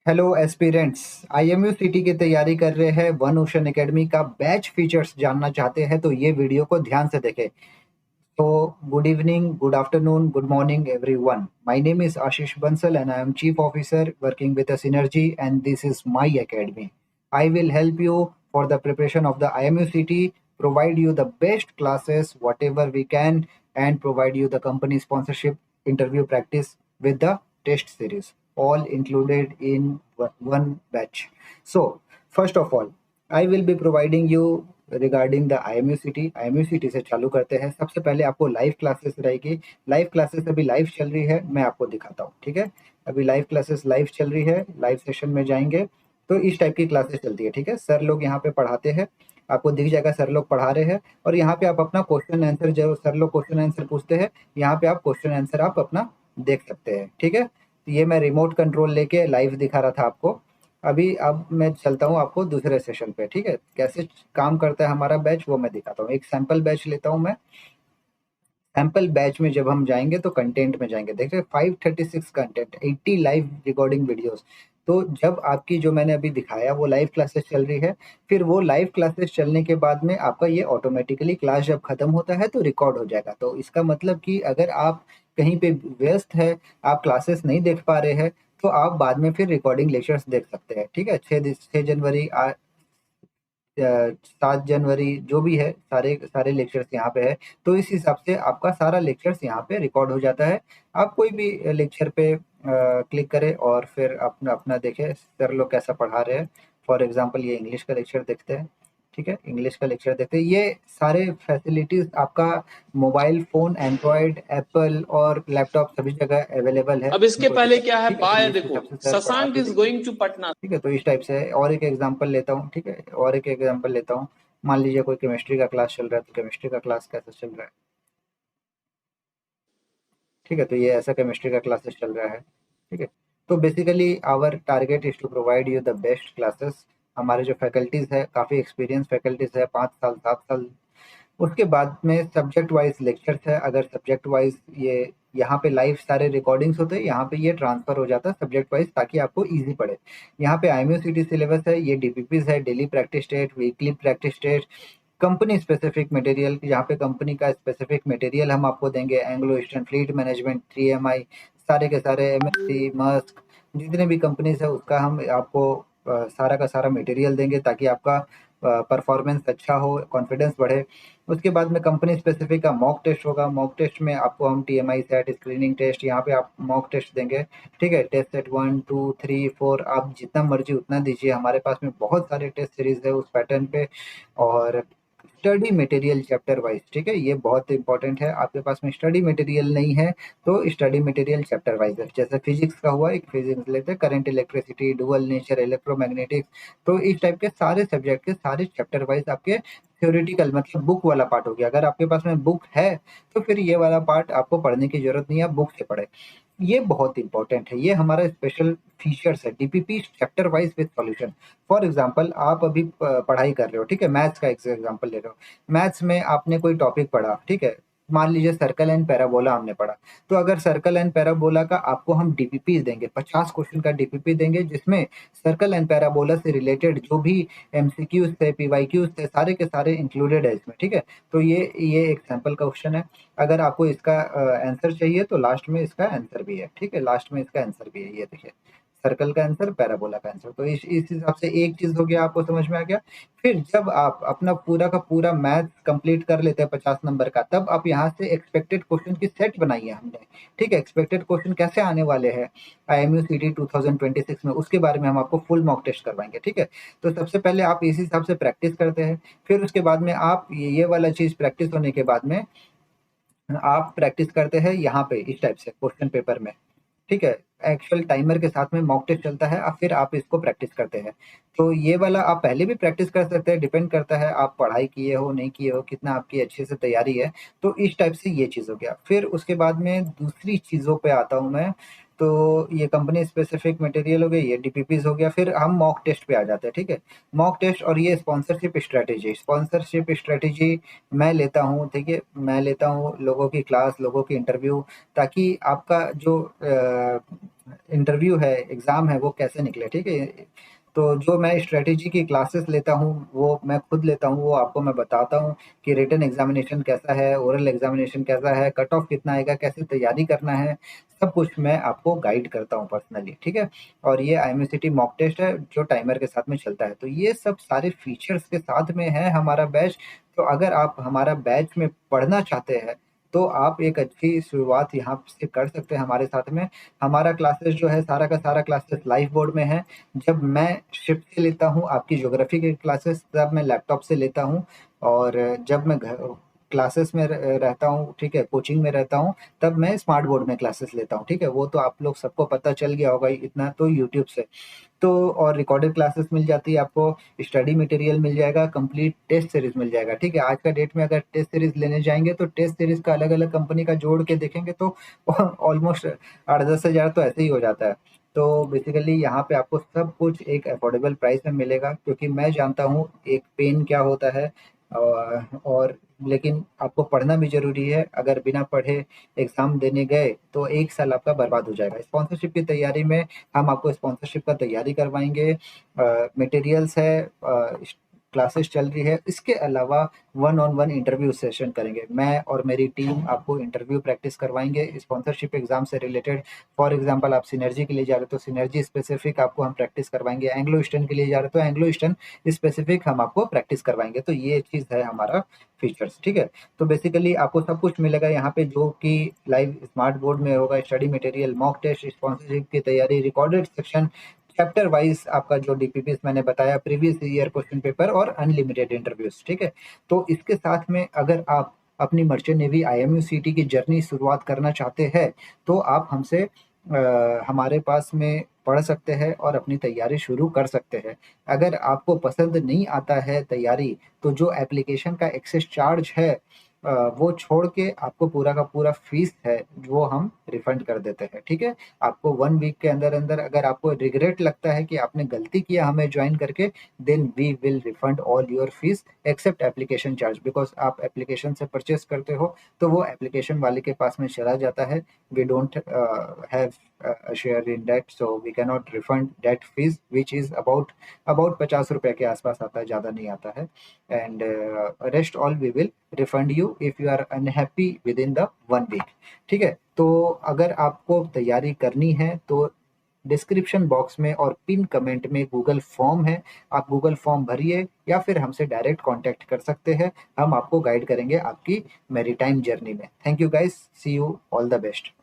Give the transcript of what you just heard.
Hello aspirants. IMU-CT की तैयारी कर रहे हैं, वन ओशन एकेडमी का बैच फीचर्स जानना चाहते हैं तो ये वीडियो को ध्यान से देखें। तो good evening, good afternoon, good morning everyone. My name is Ashish Bansal and I am Chief Officer working with a Synergy and this is my academy. I will help you for the preparation of the IMU-CT, provide you the best classes whatever we can and provide you the company sponsorship, interview practice with the test series, all included in one batch. So, first of all, I will be providing you regarding the IMU-CT। IMU-CT से चालू करते हैं। सबसे पहले आपको live classes रहेगी। Live classes अभी live चल रही है, मैं आपको दिखाता हूँ। ठीक है, अभी लाइव क्लासेस लाइव चल रही है। लाइव सेशन में जाएंगे तो इस टाइप की क्लासेस चलती है। ठीक है, सर लोग यहाँ पे पढ़ाते हैं, आपको दिख जाएगा सर लोग पढ़ा रहे हैं और यहाँ पे आप अपना क्वेश्चन आंसर, जो सर लोग क्वेश्चन आंसर पूछते हैं, यहाँ पे आप क्वेश्चन आंसर आप अपना देख सकते हैं। ठीक है, तो ये मैं रिमोट कंट्रोल लेके लाइव दिखा रहा था आपको। अभी अब मैं चलता हूँ आपको दूसरे सेशन पे। ठीक है, कैसे काम करता है हमारा बैच वो मैं दिखाता हूँ। एक सैंपल बैच लेता हूँ मैं। सैंपल बैच में जब हम जाएंगे तो कंटेंट में जाएंगे, देखिए 536 कंटेंट, 80 लाइव रिकॉर्डिंग वीडियोस। तो जब आपकी जो मैंने अभी दिखाया वो लाइव क्लासेस चल रही है, फिर वो लाइव क्लासेस चलने के बाद में आपका ये ऑटोमेटिकली क्लास जब खत्म होता है तो रिकॉर्ड हो जाएगा। तो इसका मतलब कि अगर आप कहीं पे व्यस्त है, आप क्लासेस नहीं देख पा रहे हैं, तो आप बाद में फिर रिकॉर्डिंग लेक्चर्स देख सकते हैं। ठीक है, 6 जनवरी 7 जनवरी जो भी है, सारे सारे लेक्चर्स यहाँ पे है। तो इस हिसाब से आपका सारा लेक्चर्स यहाँ पे रिकॉर्ड हो जाता है। आप कोई भी लेक्चर पे क्लिक करें और फिर अपना अपना देखें सर लोग कैसा पढ़ा रहे हैं। फॉर एग्जांपल ये इंग्लिश का लेक्चर देखते हैं। ठीक है, इंग्लिश का लेक्चर देखते हैं। ये सारे फैसिलिटीज आपका मोबाइल फोन, एंड्रॉयड, एप्पल और लैपटॉप सभी जगह अवेलेबल है। अब इसके कोई पहले दिक्कत क्या नहीं। है, ठीक है, तो बाय ये इस देखो, हिसाब से सर पढ़ा शशांक के इज देंगे। Going to Patna. ठीक है, तो इस टाइप से है। और एक एग्जांपल लेता हूँ। ठीक है, और एक एग्जांपल लेता हूँ। मान लीजिए कोई केमिस्ट्री का क्लास चल रहा है, तो केमिस्ट्री का क्लास कैसे चल रहा है। ठीक है, तो ये ऐसा केमिस्ट्री का क्लासेस चल रहा है। ठीक है, तो basically our target is to provide you the best classes. हमारे जो फैकल्टीज है काफ़ी एक्सपीरियंस फैकल्टीज है, 5 साल 7 साल। उसके बाद में सब्जेक्ट वाइज लेक्चर्स है। अगर सब्जेक्ट वाइज ये यहाँ पे लाइव सारे रिकॉर्डिंग्स होते हैं, यहाँ पे ये ट्रांसफर हो जाता है सब्जेक्ट वाइज ताकि आपको इजी पड़े। यहाँ पे IMU-CT सिलेबस है, ये DPPs है, daily practice test, weekly practice test, company specific material, यहाँ पे कंपनी का स्पेसिफिक मटेरियल हम आपको देंगे। Anglo eastern fleet management, 3MI, सारे के सारे MSC, मस्क, जितने भी कंपनीज है उसका हम आपको सारा का सारा मटेरियल देंगे ताकि आपका परफॉर्मेंस अच्छा हो, कॉन्फिडेंस बढ़े। उसके बाद में कंपनी स्पेसिफिक का मॉक टेस्ट होगा। मॉक टेस्ट में आपको हम TMI सेट, स्क्रीनिंग टेस्ट, यहाँ पे आप मॉक टेस्ट देंगे। ठीक है, टेस्ट सेट 1 2 3 4 आप जितना मर्जी उतना दीजिए। हमारे पास में बहुत सारे टेस्ट सीरीज है उस पैटर्न पे। और स्टडी मटेरियल चैप्टर वाइज। ठीक है, ये बहुत इंपॉर्टेंट है। आपके पास में स्टडी मटेरियल नहीं है तो स्टडी मटेरियल चैप्टर वाइज है। जैसे फिजिक्स का हुआ, एक फिजिक्स लेते हैं, current electricity, dual nature, electromagnetics. तो इस टाइप के सारे सब्जेक्ट के सारे चैप्टर वाइज आपके थ्योरेटिकल मतलब बुक वाला पार्ट हो गया। अगर आपके पास में बुक है तो फिर ये वाला पार्ट आपको पढ़ने की जरूरत नहीं है, आप बुक से पढ़े। ये बहुत इंपॉर्टेंट है, ये हमारा स्पेशल फीचर्स है। DPP chapter wise with solution. For example आप अभी पढ़ाई कर रहे हो, ठीक है, मैथ्स का एक एग्जांपल ले रहे हो। मैथ्स में आपने कोई टॉपिक पढ़ा, ठीक है, मान लीजिए सर्कल एंड पैराबोला हमने पढ़ा। तो अगर सर्कल एंड पैराबोला का आपको हम DPP देंगे, 50 क्वेश्चन का DPP देंगे, जिसमें सर्कल एंड पैराबोला से रिलेटेड जो भी MCQs थे, PYQs थे, सारे के सारे इंक्लूडेड है इसमें। ठीक है, तो ये एक सैंपल क्वेश्चन है। अगर आपको इसका आंसर चाहिए तो लास्ट में इसका आंसर भी है। ठीक है, लास्ट में इसका आंसर भी है, ये देखिए, सर्कल का आंसर, पैराबोला का आंसर। तो इस हिसाब से एक चीज हो गया, आपको समझ में आ गया। फिर जब आप अपना पूरा का पूरा मैथ कंप्लीट कर लेते हैं 50 नंबर का, तब आप यहाँ से एक्सपेक्टेड क्वेश्चन की सेट बनाई है हमने। ठीक है, एक्सपेक्टेड क्वेश्चन कैसे आने वाले हैं IMU-CT 2026 में, उसके बारे में हम आपको फुल मॉक टेस्ट करवाएंगे। ठीक है, तो सबसे पहले आप इस हिसाब से प्रैक्टिस करते हैं। फिर उसके बाद में आप ये वाला चीज प्रैक्टिस होने के बाद में आप प्रैक्टिस करते हैं यहाँ पे इस टाइप से क्वेश्चन पेपर में। ठीक है, एक्चुअल टाइमर के साथ में मॉक टेस्ट चलता है, अब फिर आप इसको प्रैक्टिस करते हैं। तो ये वाला आप पहले भी प्रैक्टिस कर सकते हैं, डिपेंड करता है आप पढ़ाई किए हो नहीं किए हो, कितना आपकी अच्छे से तैयारी है। तो इस टाइप से ये चीज़ हो गया। फिर उसके बाद में दूसरी चीज़ों पे आता हूँ मैं। तो ये कंपनी स्पेसिफिक मटेरियल हो गई, ये डीपीपीज हो गया। फिर हम मॉक टेस्ट पे आ जाते हैं, ठीक है। मॉक टेस्ट और ये स्पॉन्सरशिप स्ट्रेटेजी मैं लेता हूँ, ठीक है। मैं लेता हूँ लोगों की क्लास, लोगों की इंटरव्यू, ताकि आपका जो इंटरव्यू है, एग्ज़ाम है, वो कैसे निकले, ठीक है। तो जो मैं स्ट्रेटेजी की क्लासेस लेता हूँ, वो मैं खुद लेता हूँ, वो आपको मैं बताता हूँ कि रिटन एग्जामिनेशन कैसा है, ओरल एग्जामिनेशन कैसा है, कट ऑफ कितना आएगा, कैसे तैयारी करना है, सब कुछ मैं आपको गाइड करता हूँ पर्सनली, ठीक है। और ये IMCT मॉक टेस्ट है जो टाइमर के साथ में चलता है। तो ये सब सारे फीचर्स के साथ में है हमारा बैच। तो अगर आप हमारा बैच में पढ़ना चाहते हैं, तो आप एक अच्छी शुरुआत यहाँ से कर सकते हैं हमारे साथ में। हमारा क्लासेस जो है, सारा का सारा क्लासेस लाइव बोर्ड में है। जब मैं शिफ्ट से लेता हूँ आपकी ज्योग्राफी की क्लासेस, तब मैं लैपटॉप से लेता हूँ। और जब मैं घर क्लासेस में रहता हूँ, ठीक है, कोचिंग में रहता हूँ, तब मैं स्मार्ट बोर्ड में क्लासेस लेता हूँ, ठीक है। वो तो आप लोग सबको पता चल गया होगा इतना तो यूट्यूब से। तो और रिकॉर्डेड क्लासेस मिल जाती है आपको, स्टडी मटेरियल मिल जाएगा, कंप्लीट टेस्ट सीरीज मिल जाएगा, ठीक है। आज का डेट में अगर टेस्ट सीरीज लेने जाएंगे तो टेस्ट सीरीज का अलग अलग कंपनी का जोड़ के देखेंगे तो ऑलमोस्ट 8-10 हज़ार तो ऐसे ही हो जाता है। तो बेसिकली यहाँ पे आपको सब कुछ एक अफोर्डेबल प्राइस में मिलेगा, क्योंकि मैं जानता हूँ एक पेन क्या होता है। और लेकिन आपको पढ़ना भी ज़रूरी है। अगर बिना पढ़े एग्ज़ाम देने गए तो 1 साल आपका बर्बाद हो जाएगा। स्पॉन्सरशिप की तैयारी में हम आपको स्पॉन्सरशिप का तैयारी करवाएँगे, मटेरियल्स है, क्लासेस चल रही है। इसके अलावा one on one interview session करेंगे। मैं और मेरी टीम आपको इंटरव्यू प्रैक्टिस करवाएँगे स्पॉन्सरशिप एग्ज़ाम से रिलेटेड। फॉर एग्ज़ाम्पल आप सिनर्जी के लिए जा रहे हो तो सिनर्जी स्पेसिफिक आपको हम प्रैक्टिस करवाएँगे। एंग्लो ईस्टर्न के लिए जा रहे हो तो एंग्लो ईस्टर्न स्पेसिफिक हम आपको प्रैक्टिस करवाएँगे। तो ये चीज़ है हमारा फीचर्स, ठीक है। तो बेसिकली आपको सब कुछ मिलेगा यहाँ पे, जो कि लाइव स्मार्ट बोर्ड में होगा। Study material, mock test, sponsorship की तैयारी, रिकॉर्डेड सेक्शन, चैप्टर वाइज आपका जो डीपीपीस मैंने बताया, प्रीवियस ईयर क्वेश्चन पेपर और अनलिमिटेड इंटरव्यूज, ठीक है। तो इसके साथ में अगर आप अपनी मर्चेंट नेवी IMU-CT की जर्नी शुरुआत करना चाहते हैं, तो आप हमसे हमारे पास में पढ़ सकते हैं और अपनी तैयारी शुरू कर सकते हैं। अगर आपको पसंद नहीं आता है तैयारी, तो जो एप्लीकेशन का एक्सेस चार्ज है, वो छोड़ के आपको पूरा का पूरा फीस है वो हम रिफंड कर देते हैं, ठीक है। आपको 1 वीक के अंदर अंदर अगर आपको रिग्रेट लगता है कि आपने गलती किया हमें ज्वाइन करके, then we will refund all your fees except application charge. Because आप एप्लीकेशन से परचेस करते हो तो वो एप्लीकेशन वाले के पास में चला जाता है। We don't have share in that, so we can not refund that fee which is about 50 रुपये के आसपास आता है, ज़्यादा नहीं आता है। And rest all we will refund you if you are unhappy within the 1 week, ठीक है। तो अगर आपको तैयारी करनी है तो डिस्क्रिप्शन बॉक्स में और पिन कमेंट में गूगल फॉर्म है, आप गूगल फॉर्म भरिए या फिर हमसे डायरेक्ट कांटेक्ट कर सकते हैं। हम आपको गाइड करेंगे आपकी मैरीटाइम जर्नी में। Thank you guys, see you, all the best.